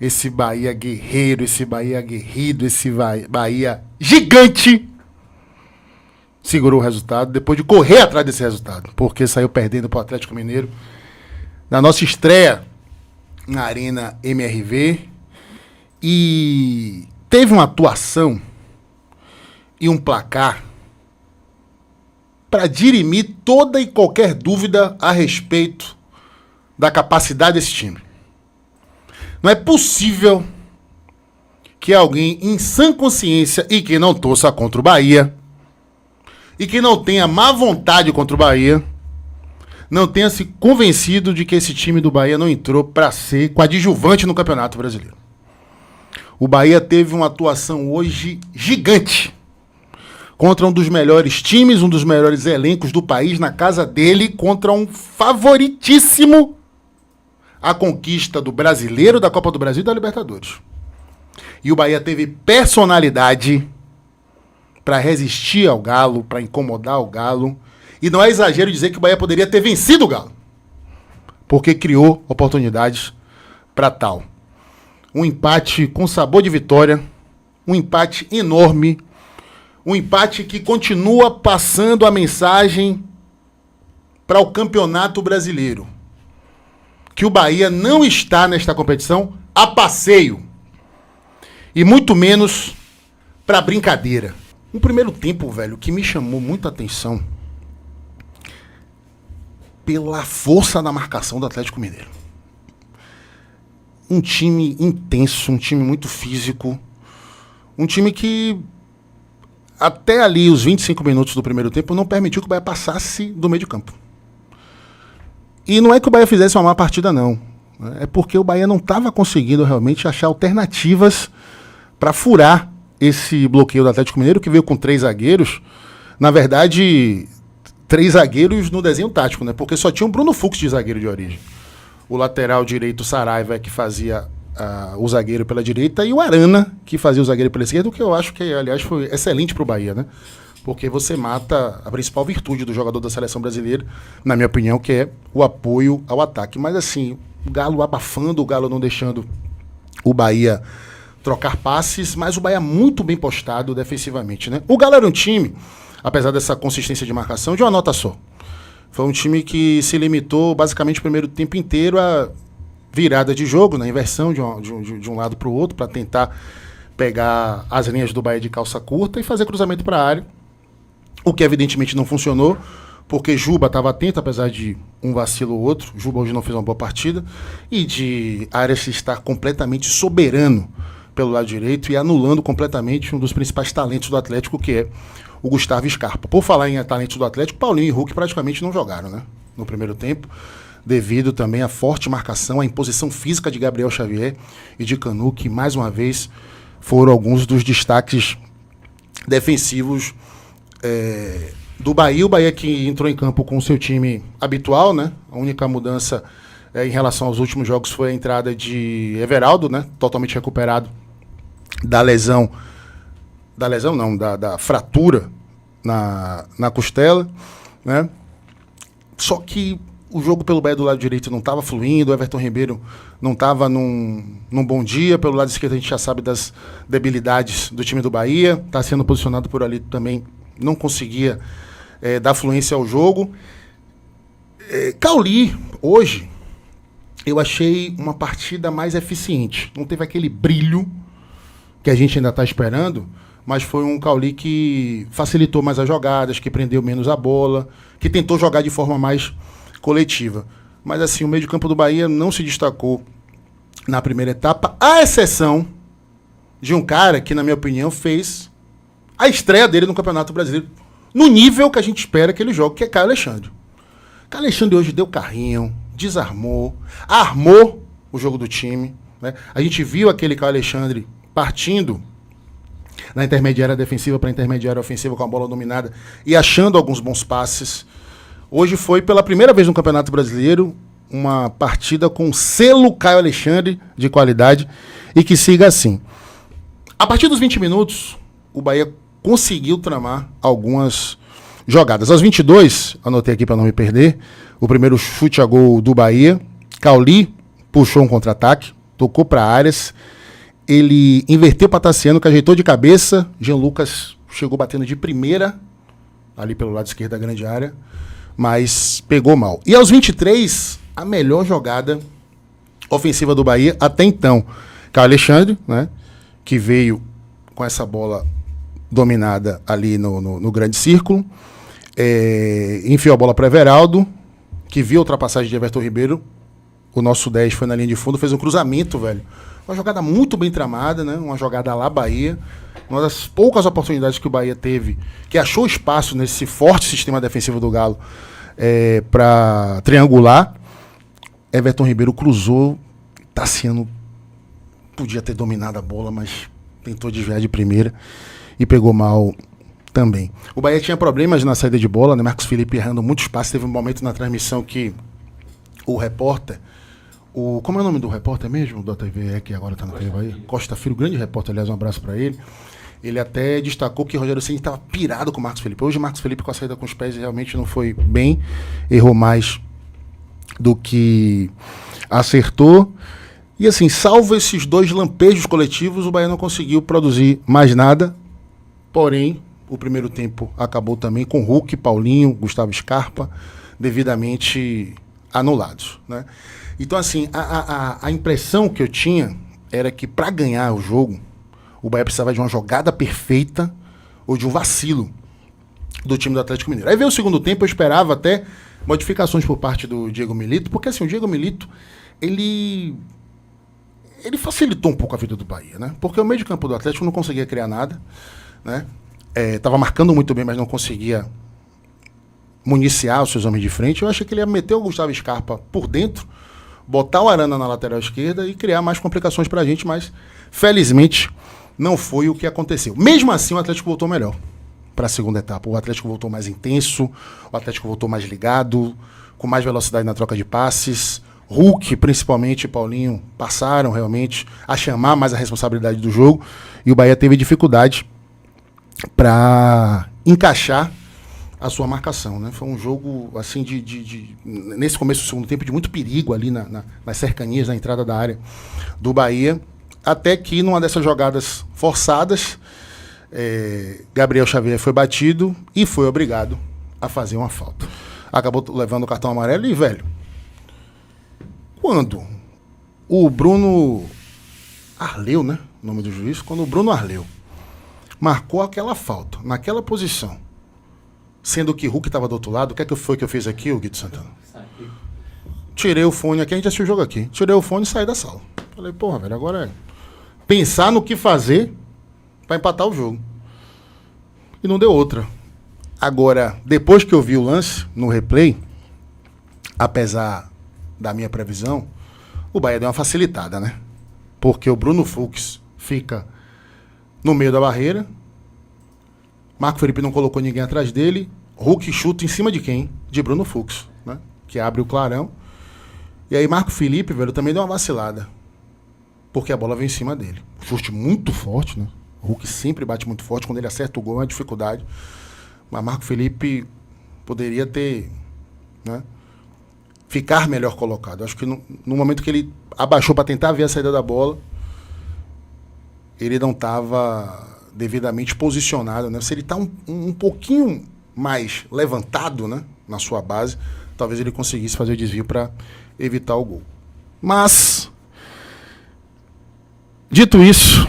Esse Bahia guerreiro, esse Bahia aguerrido, esse Bahia gigante segurou o resultado depois de correr atrás desse resultado, porque saiu perdendo para o Atlético Mineiro na nossa estreia na Arena MRV e teve uma atuação e um placar para dirimir toda e qualquer dúvida a respeito da capacidade desse time. Não é possível que alguém em sã consciência e que não torça contra o Bahia e que não tenha má vontade contra o Bahia não tenha se convencido de que esse time do Bahia não entrou para ser coadjuvante no Campeonato Brasileiro. O Bahia teve uma atuação hoje gigante contra um dos melhores times, um dos melhores elencos do país na casa dele, contra um favoritíssimo a conquista do Brasileiro, da Copa do Brasil e da Libertadores. E o Bahia teve personalidade para resistir ao Galo, para incomodar o Galo. E não é exagero dizer que o Bahia poderia ter vencido o Galo, porque criou oportunidades para tal. Um empate com sabor de vitória, um empate enorme, um empate que continua passando a mensagem para o Campeonato Brasileiro. Que o Bahia não está nesta competição a passeio. E muito menos para brincadeira. Um primeiro tempo, velho, que me chamou muita atenção pela força da marcação do Atlético Mineiro. Um time intenso, um time muito físico. Um time que até ali, os 25 minutos do primeiro tempo, não permitiu que o Bahia passasse do meio de campo. E não é que o Bahia fizesse uma má partida, não. É porque o Bahia não estava conseguindo realmente achar alternativas para furar esse bloqueio do Atlético Mineiro, que veio com 3 zagueiros. Na verdade, 3 zagueiros no desenho tático, né? Porque só tinha o Bruno Fux de zagueiro de origem. O lateral direito, Saraiva, que fazia o zagueiro pela direita, e o Arana, que fazia o zagueiro pela esquerda, o que eu acho que, aliás, foi excelente para o Bahia, né? Porque você mata a principal virtude do jogador da seleção brasileira, na minha opinião, que é o apoio ao ataque. Mas assim, o Galo abafando, o Galo não deixando o Bahia trocar passes, mas o Bahia muito bem postado defensivamente, né? O Galo era um time, apesar dessa consistência de marcação, de uma nota só. Foi um time que se limitou basicamente o primeiro tempo inteiro a virada de jogo, na inversão de um lado para o outro, para tentar pegar as linhas do Bahia de calça curta e fazer cruzamento para a área. O que evidentemente não funcionou, porque Juba estava atento, apesar de um vacilo ou outro. Juba hoje não fez uma boa partida. E de Arias estar completamente soberano pelo lado direito e anulando completamente um dos principais talentos do Atlético, que é o Gustavo Scarpa. Por falar em talentos do Atlético, Paulinho e Hulk praticamente não jogaram, né, no primeiro tempo, devido também à forte marcação, à imposição física de Gabriel Xavier e de Canu, que mais uma vez foram alguns dos destaques defensivos do Bahia. O Bahia que entrou em campo com o seu time habitual, né? A única mudança em relação aos últimos jogos foi a entrada de Everaldo, né? Totalmente recuperado da lesão. Da fratura na costela, né? Só que o jogo pelo Bahia do lado direito não estava fluindo, o Everton Ribeiro não estava num bom dia. Pelo lado esquerdo a gente já sabe das debilidades do time do Bahia, está sendo posicionado por ali também, não conseguia dar fluência ao jogo. Cauli, hoje, eu achei uma partida mais eficiente. Não teve aquele brilho que a gente ainda está esperando, mas foi um Cauli que facilitou mais as jogadas, que prendeu menos a bola, que tentou jogar de forma mais coletiva. Mas assim, o meio de campo do Bahia não se destacou na primeira etapa, à exceção de um cara que, na minha opinião, fez a estreia dele no Campeonato Brasileiro no nível que a gente espera que ele jogue, que é Caio Alexandre. Caio Alexandre hoje deu carrinho, desarmou, armou o jogo do time, né? A gente viu aquele Caio Alexandre partindo na intermediária defensiva para a intermediária ofensiva com a bola dominada e achando alguns bons passes. Hoje foi pela primeira vez no Campeonato Brasileiro uma partida com selo Caio Alexandre de qualidade e que siga assim. A partir dos 20 minutos, o Bahia conseguiu tramar algumas jogadas. Aos 22, anotei aqui para não me perder, o primeiro chute a gol do Bahia, Cauli puxou um contra-ataque, tocou para Arias, ele inverteu para Tassiano, que ajeitou de cabeça, Jean Lucas chegou batendo de primeira, ali pelo lado esquerdo da grande área, mas pegou mal. E aos 23, a melhor jogada ofensiva do Bahia até então, que é o Alexandre, né, que veio com essa bola dominada ali no grande círculo, enfiou a bola para Everaldo, que viu a ultrapassagem de Everton Ribeiro, o nosso 10 foi na linha de fundo, fez um cruzamento, velho. Uma jogada muito bem tramada, né? Uma jogada lá Bahia. Uma das poucas oportunidades que o Bahia teve, que achou espaço nesse forte sistema defensivo do Galo para triangular. Everton Ribeiro cruzou, Tassiano podia ter dominado a bola, mas tentou desviar de primeira e pegou mal também. O Bahia tinha problemas na saída de bola, né? Marcos Felipe errando muito espaço. Teve um momento na transmissão que o repórter, como é o nome do repórter mesmo, da TV, que agora está na TV Bahia? Costa Filho, grande repórter, aliás, um abraço para ele. Ele até destacou que o Rogério Ceni estava pirado com o Marcos Felipe. Hoje o Marcos Felipe com a saída com os pés realmente não foi bem, errou mais do que acertou. E assim, salvo esses dois lampejos coletivos, o Bahia não conseguiu produzir mais nada. Porém, o primeiro tempo acabou também com Hulk, Paulinho, Gustavo Scarpa, devidamente anulados, né? Então, assim, a impressão que eu tinha era que para ganhar o jogo, o Bahia precisava de uma jogada perfeita ou de um vacilo do time do Atlético Mineiro. Aí veio o segundo tempo, eu esperava até modificações por parte do Diego Milito, porque assim, o Diego Milito, ele facilitou um pouco a vida do Bahia, né? Porque o meio de campo do Atlético não conseguia criar nada, né? Tava marcando muito bem, mas não conseguia municiar os seus homens de frente. Eu achei que ele ia meter o Gustavo Scarpa por dentro, botar o Arana na lateral esquerda e criar mais complicações pra gente, mas felizmente não foi o que aconteceu. Mesmo assim, o Atlético voltou melhor para a segunda etapa. O Atlético voltou mais intenso, o Atlético voltou mais ligado, com mais velocidade na troca de passes. Hulk, principalmente, e Paulinho passaram realmente a chamar mais a responsabilidade do jogo e o Bahia teve dificuldade para encaixar a sua marcação, né? Foi um jogo assim nesse começo do segundo tempo de muito perigo ali nas cercanias, na entrada da área do Bahia, até que numa dessas jogadas forçadas, Gabriel Xavier foi batido e foi obrigado a fazer uma falta. Acabou levando o cartão amarelo e, velho, quando o Bruno Arleu, né, o nome do juiz, quando o Bruno Arleu marcou aquela falta, naquela posição, sendo que Hulk estava do outro lado, o que é que foi que eu fiz aqui, o Guido Santana? Tirei o fone aqui, a gente assistiu o jogo aqui. Tirei o fone e saí da sala. Falei, porra, velho, agora é pensar no que fazer para empatar o jogo. E não deu outra. Agora, depois que eu vi o lance, no replay, apesar da minha previsão, o Bahia deu uma facilitada, né? Porque o Bruno Fux fica no meio da barreira, Marco Felipe não colocou ninguém atrás dele, Hulk chuta em cima de quem? De Bruno Fux, né? Que abre o clarão. E aí Marco Felipe, velho, também deu uma vacilada, porque a bola veio em cima dele. Chute muito forte, né? O Hulk sempre bate muito forte, quando ele acerta o gol é uma dificuldade. Mas Marco Felipe poderia ter, né, ficar melhor colocado. Acho que no momento que ele abaixou para tentar ver a saída da bola, ele não estava devidamente posicionado, né? Se ele está um pouquinho mais levantado, né, na sua base, talvez ele conseguisse fazer o desvio para evitar o gol. Mas, dito isso,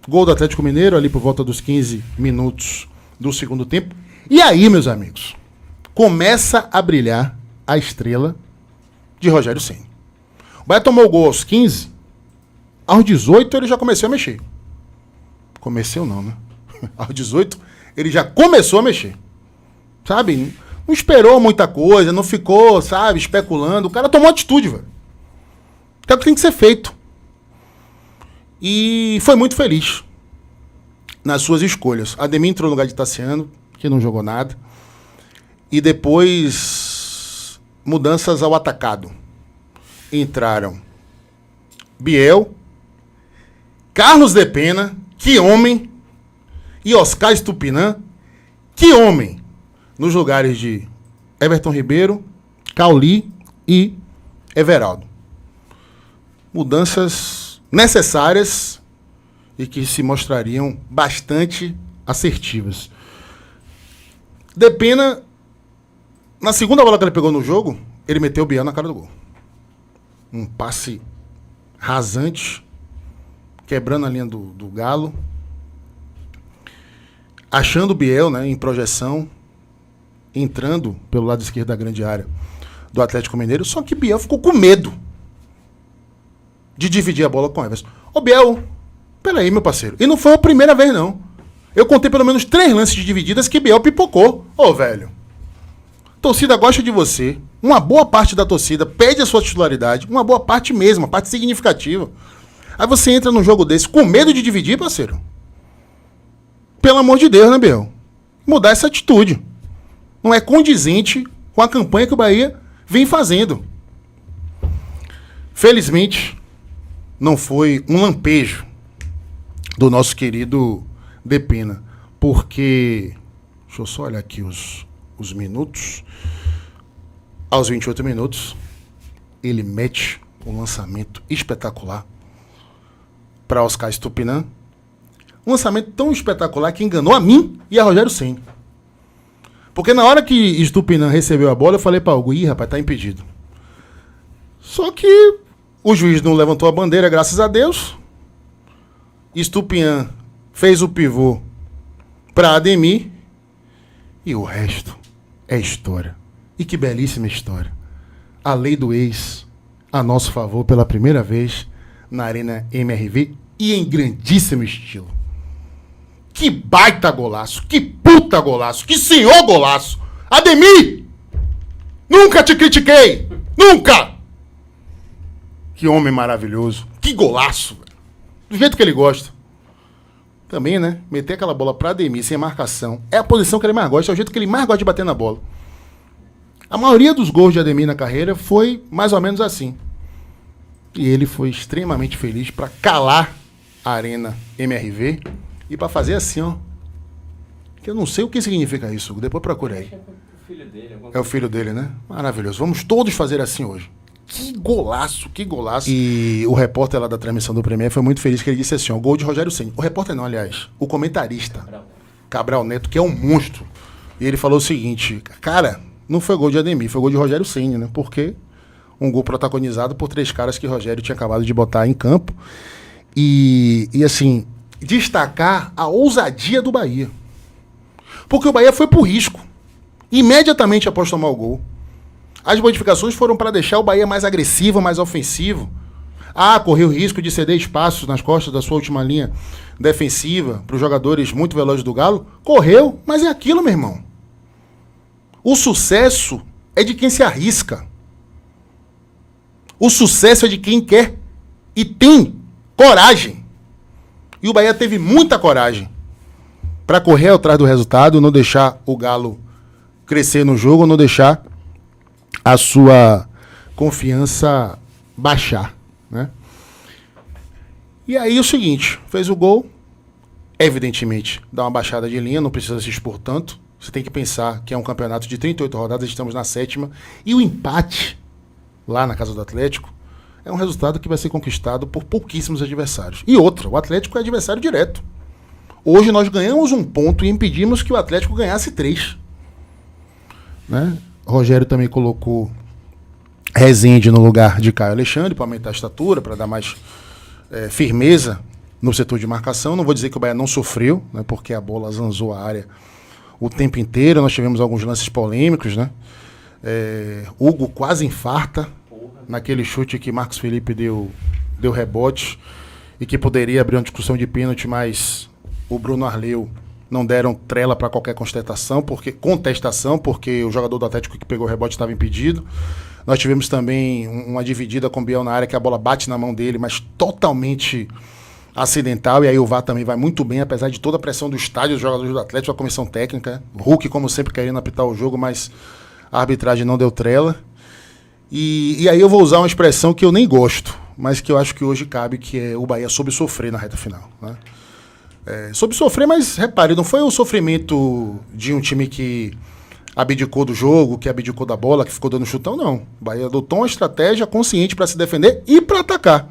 gol do Atlético Mineiro ali por volta dos 15 minutos do segundo tempo. E aí, meus amigos, começa a brilhar a estrela de Rogério Ceni. O Bahia tomou o gol aos 15, aos 18 ele já começou a mexer. Comecei não, né? Aos 18 ele já começou a mexer. Sabe? Não esperou muita coisa, não ficou, sabe, especulando. O cara tomou atitude, velho. É o que tem que ser feito. E foi muito feliz nas suas escolhas. Ademir entrou no lugar de Tassiano, que não jogou nada. E depois, mudanças ao atacado. Entraram Biel, Carlos de Pena, que homem, e Oscar Estupinã, que homem, nos lugares de Everton Ribeiro, Cauli e Everaldo. Mudanças necessárias e que se mostrariam bastante assertivas. Depena, na segunda bola que ele pegou no jogo, ele meteu o Biel na cara do gol. Um passe rasante, quebrando a linha do Galo, achando o Biel, né, em projeção, entrando pelo lado esquerdo da grande área do Atlético Mineiro, só que Biel ficou com medo de dividir a bola com o Everson. Ô Biel, peraí, meu parceiro, e não foi a primeira vez, não. Eu contei pelo menos 3 lances de divididas que Biel pipocou. Ô, velho, torcida gosta de você, uma boa parte da torcida pede a sua titularidade, uma boa parte mesmo, uma parte significativa. Aí você entra num jogo desse com medo de dividir, parceiro. Pelo amor de Deus, né, Biel? Mudar essa atitude. Não é condizente com a campanha que o Bahia vem fazendo. Felizmente, não foi um lampejo do nosso querido Depena, porque, deixa eu só olhar aqui os minutos, aos 28 minutos, ele mete um lançamento espetacular para Oscar Estupinan, um lançamento tão espetacular que enganou a mim e a Rogério Ceni. Porque na hora que Estupinan recebeu a bola, eu falei para Hugo, rapaz, tá impedido. Só que o juiz não levantou a bandeira, graças a Deus. Estupinan fez o pivô para Ademir e o resto é história. E que belíssima história. A lei do ex a nosso favor pela primeira vez na Arena MRV e em grandíssimo estilo. Que baita golaço, que puta golaço, que senhor golaço. Ademir! Nunca te critiquei! Nunca! Que homem maravilhoso. Que golaço, velho. Do jeito que ele gosta. Também, né? Meter aquela bola pra Ademir sem marcação. É a posição que ele mais gosta, é o jeito que ele mais gosta de bater na bola. A maioria dos gols de Ademir na carreira foi mais ou menos assim. E ele foi extremamente feliz pra calar a Arena MRV e pra fazer assim, ó. Que eu não sei o que significa isso, depois procura aí. É o filho dele, né? Maravilhoso. Vamos todos fazer assim hoje. Que golaço, que golaço. E o repórter lá da transmissão do Premier foi muito feliz que ele disse assim, ó, gol de Rogério Ceni. O repórter não, aliás, o comentarista, Cabral Neto, que é um monstro. E ele falou o seguinte, cara, não foi gol de Ademir, foi gol de Rogério Ceni, né? Porque um gol protagonizado por 3 caras que Rogério tinha acabado de botar em campo. E assim, destacar a ousadia do Bahia. Porque o Bahia foi pro risco. Imediatamente após tomar o gol. As modificações foram para deixar o Bahia mais agressivo, mais ofensivo. Correu o risco de ceder espaços nas costas da sua última linha defensiva para os jogadores muito velozes do Galo. Correu, mas é aquilo, meu irmão. O sucesso é de quem se arrisca. O sucesso é de quem quer e tem coragem. E o Bahia teve muita coragem para correr atrás do resultado, não deixar o Galo crescer no jogo, não deixar a sua confiança baixar, né? E aí o seguinte, fez o gol, evidentemente dá uma baixada de linha, não precisa se expor tanto. Você tem que pensar que é um campeonato de 38 rodadas, estamos na 7ª, e o empate lá na casa do Atlético é um resultado que vai ser conquistado por pouquíssimos adversários. E outra, o Atlético é adversário direto. Hoje nós ganhamos um ponto e impedimos que o Atlético ganhasse 3. Né? Rogério também colocou Rezende no lugar de Caio Alexandre para aumentar a estatura, para dar mais firmeza no setor de marcação. Não vou dizer que o Bahia não sofreu, né, porque a bola zanzou a área o tempo inteiro. Nós tivemos alguns lances polêmicos, né? Hugo quase infarta naquele chute que Marcos Felipe deu rebote e que poderia abrir uma discussão de pênalti, mas o Bruno Arleu não deram trela para qualquer contestação, porque o jogador do Atlético que pegou o rebote estava impedido. Nós tivemos também uma dividida com o Biel na área, que a bola bate na mão dele, mas totalmente acidental, e aí o VAR também vai muito bem, apesar de toda a pressão do estádio, dos jogadores do Atlético, a comissão técnica, Hulk, como sempre, querendo apitar o jogo, mas a arbitragem não deu trela. E aí eu vou usar uma expressão que eu nem gosto, mas que eu acho que hoje cabe, que é o Bahia soube sofrer na reta final, né? Soube sofrer, mas repare, não foi o sofrimento de um time que abdicou do jogo, que abdicou da bola, que ficou dando chutão, não. O Bahia adotou uma estratégia consciente para se defender e para atacar.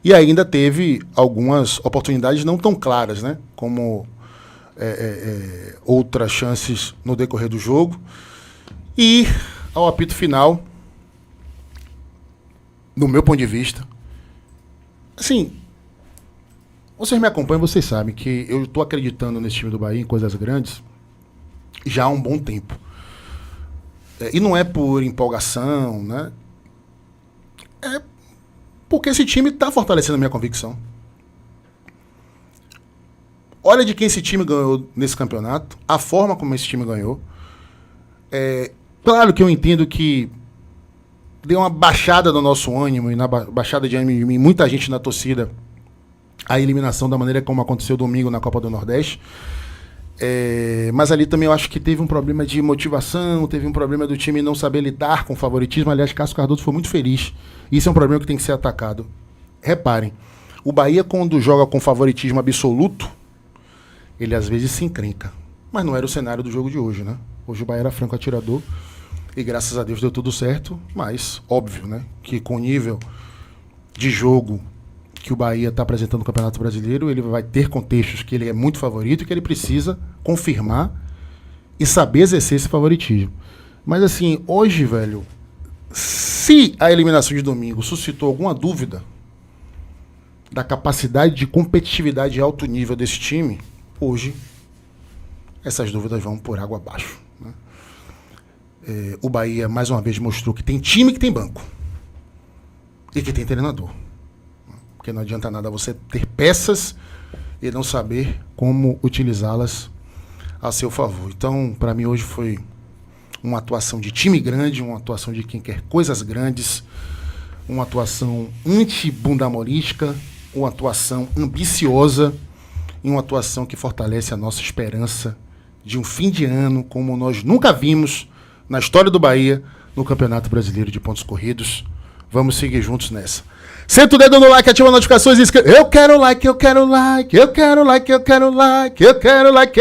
E ainda teve algumas oportunidades não tão claras, né? Como outras chances no decorrer do jogo. E ao apito final, do meu ponto de vista, assim, vocês me acompanham, vocês sabem que eu estou acreditando nesse time do Bahia, em coisas grandes, já há um bom tempo. E não é por empolgação, né? É porque esse time está fortalecendo a minha convicção. Olha de quem esse time ganhou nesse campeonato, a forma como esse time ganhou. Claro que eu entendo que deu uma baixada no nosso ânimo e na baixada de ânimo em muita gente na torcida a eliminação da maneira como aconteceu domingo na Copa do Nordeste. Mas ali também eu acho que teve um problema de motivação, teve um problema do time não saber lidar com o favoritismo. Aliás, Cássio Cardoso foi muito feliz. Isso é um problema que tem que ser atacado. Reparem, o Bahia, quando joga com favoritismo absoluto, ele às vezes se encrenca. Mas não era o cenário do jogo de hoje, né? Hoje o Bahia era franco atirador e graças a Deus deu tudo certo. Mas, óbvio, né? Que com o nível de jogo que o Bahia está apresentando no Campeonato Brasileiro, ele vai ter contextos que ele é muito favorito e que ele precisa confirmar e saber exercer esse favoritismo. Mas assim, hoje, velho, se a eliminação de domingo suscitou alguma dúvida da capacidade de competitividade de alto nível desse time, hoje essas dúvidas vão por água abaixo, né? O Bahia, mais uma vez, mostrou que tem time que tem banco e que tem treinador. Porque não adianta nada você ter peças e não saber como utilizá-las a seu favor. Então, para mim, hoje foi uma atuação de time grande, uma atuação de quem quer coisas grandes, uma atuação anti-bundamorística, uma atuação ambiciosa e uma atuação que fortalece a nossa esperança de um fim de ano como nós nunca vimos na história do Bahia no Campeonato Brasileiro de Pontos Corridos. Vamos seguir juntos nessa. Senta o dedo no like, ativa as notificações e inscreva. Eu quero like, eu quero like, eu quero like, eu quero like, eu quero like.